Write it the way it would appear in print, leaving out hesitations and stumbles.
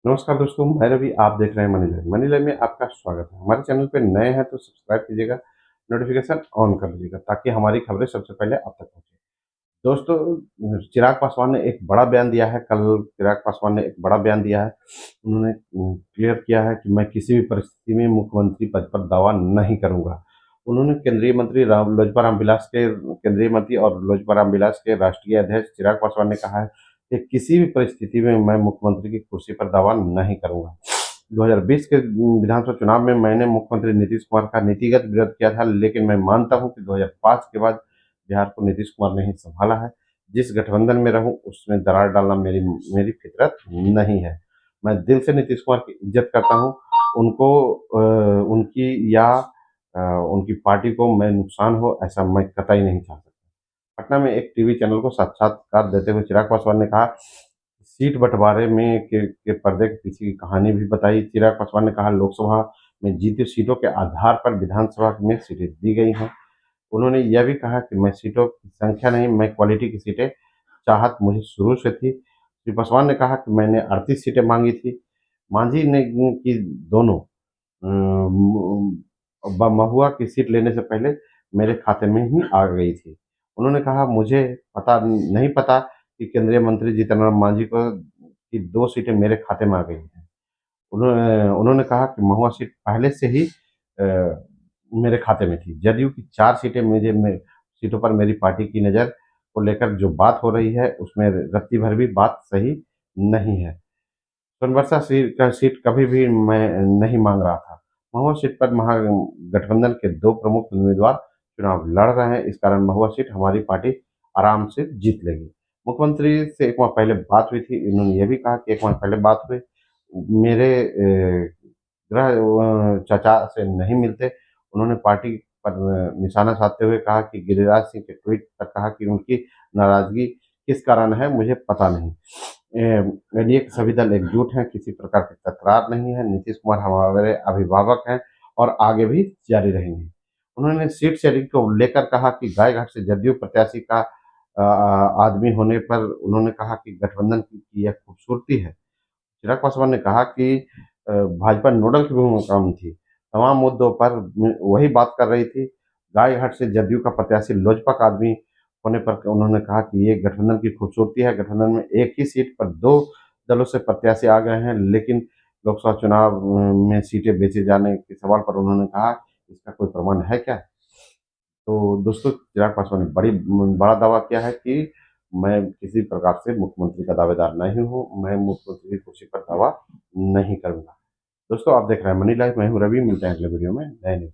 नमस्कार दोस्तों, मैं रवि। आप देख रहे हैं मनी लाइव में आपका स्वागत है। हमारे चैनल पे नए हैं तो सब्सक्राइब कीजिएगा, नोटिफिकेशन ऑन कर लीजिएगा ताकि हमारी खबरें सबसे पहले आप तक पहुंचे। दोस्तों, चिराग पासवान ने एक बड़ा बयान दिया है। कल चिराग पासवान ने एक बड़ा बयान दिया है। उन्होंने क्लियर किया है कि मैं किसी भी परिस्थिति में मुख्यमंत्री पद पर दावा नहीं करूंगा। उन्होंने केंद्रीय मंत्री और लोजपा रामविलास के राष्ट्रीय अध्यक्ष चिराग पासवान ने कहा है कि किसी भी परिस्थिति में मैं मुख्यमंत्री की कुर्सी पर दावा नहीं करूंगा। 2020 के विधानसभा चुनाव में मैंने मुख्यमंत्री नीतीश कुमार का नीतिगत विरोध किया था, लेकिन मैं मानता हूं कि 2005 के बाद बिहार को नीतीश कुमार ने ही संभाला है। जिस गठबंधन में रहूं उसमें दरार डालना मेरी मेरी फितरत नहीं है। मैं दिल से नीतीश कुमार की इज्जत करता हूं। उनको उनकी या उनकी पार्टी को मैं नुकसान हो, ऐसा मैं कतई नहीं चाहता। पटना में एक टीवी चैनल को साक्षात्कार देते हुए चिराग पासवान ने कहा, सीट बंटवारे में के पर्दे के पीछे की कहानी भी बताई। चिराग पासवान ने कहा, लोकसभा में जीती सीटों के आधार पर विधानसभा में सीटें दी गई हैं। उन्होंने यह भी कहा कि मैं सीटों की संख्या नहीं, मैं क्वालिटी की सीटें चाहत मुझे शुरू से थी। श्री पासवान ने कहा कि मैंने 38 सीटें मांगी थी। मांझी ने की दोनों महुआ की सीट लेने से पहले मेरे खाते में ही आ गई थी। उन्होंने कहा, मुझे नहीं पता कि केंद्रीय मंत्री जीतन राम मांझी को की 2 सीटें मेरे खाते में आ गई हैं। उन्होंने कहा कि महुआ सीट पहले से ही मेरे खाते में थी। जदयू की 4 सीटें सीटों पर मेरी पार्टी की नज़र को लेकर जो बात हो रही है उसमें रत्ती भर भी बात सही नहीं है। सोनबरसा सीट कभी भी मैं नहीं मांग रहा था। महुआ सीट पर महागठबंधन के 2 प्रमुख उम्मीदवार चुनाव लड़ रहे हैं। इस कारण महुआ सीट हमारी पार्टी आराम से जीत लेगी। मुख्यमंत्री से एक माह पहले बात हुई थी। इन्होंने ये भी कहा कि एक माह पहले बात हुई, मेरे गृह चचा से नहीं मिलते। उन्होंने पार्टी पर निशाना साधते हुए कहा कि गिरिराज सिंह के ट्वीट पर कहा कि उनकी नाराजगी किस कारण है मुझे पता नहीं। एनडीए के सभी दल एकजुट हैं, किसी प्रकार की तकरार नहीं है। नीतीश कुमार हमारे अभिभावक हैं और आगे भी जारी रहेंगे। उन्होंने सीट शेयरिंग को लेकर कहा कि गायघाट से जदयू प्रत्याशी का आदमी होने पर उन्होंने कहा कि गठबंधन की यह खूबसूरती है। चिराग पासवान ने कहा कि भाजपा नोडल की भूमिका में थी, तमाम मुद्दों पर वही बात कर रही थी। गायघाट से जदयू का प्रत्याशी लोजपा का आदमी होने पर उन्होंने कहा कि ये गठबंधन की खूबसूरती है। गठबंधन में एक ही सीट पर 2 दलों से प्रत्याशी आ गए हैं, लेकिन लोकसभा चुनाव में सीटें बेचे जाने के सवाल पर उन्होंने कहा, इसका कोई प्रमाण है क्या? तो दोस्तों, चिराग पासवान ने बड़ा दावा किया है कि मैं किसी प्रकार से मुख्यमंत्री का दावेदार नहीं हूँ, मैं मुख्यमंत्री की कुर्सी पर दावा नहीं करूंगा। दोस्तों, आप देख रहे हैं मनी लाइव। मैं हूँ रवि। मिलते हैं अगले वीडियो में नए न्यूज।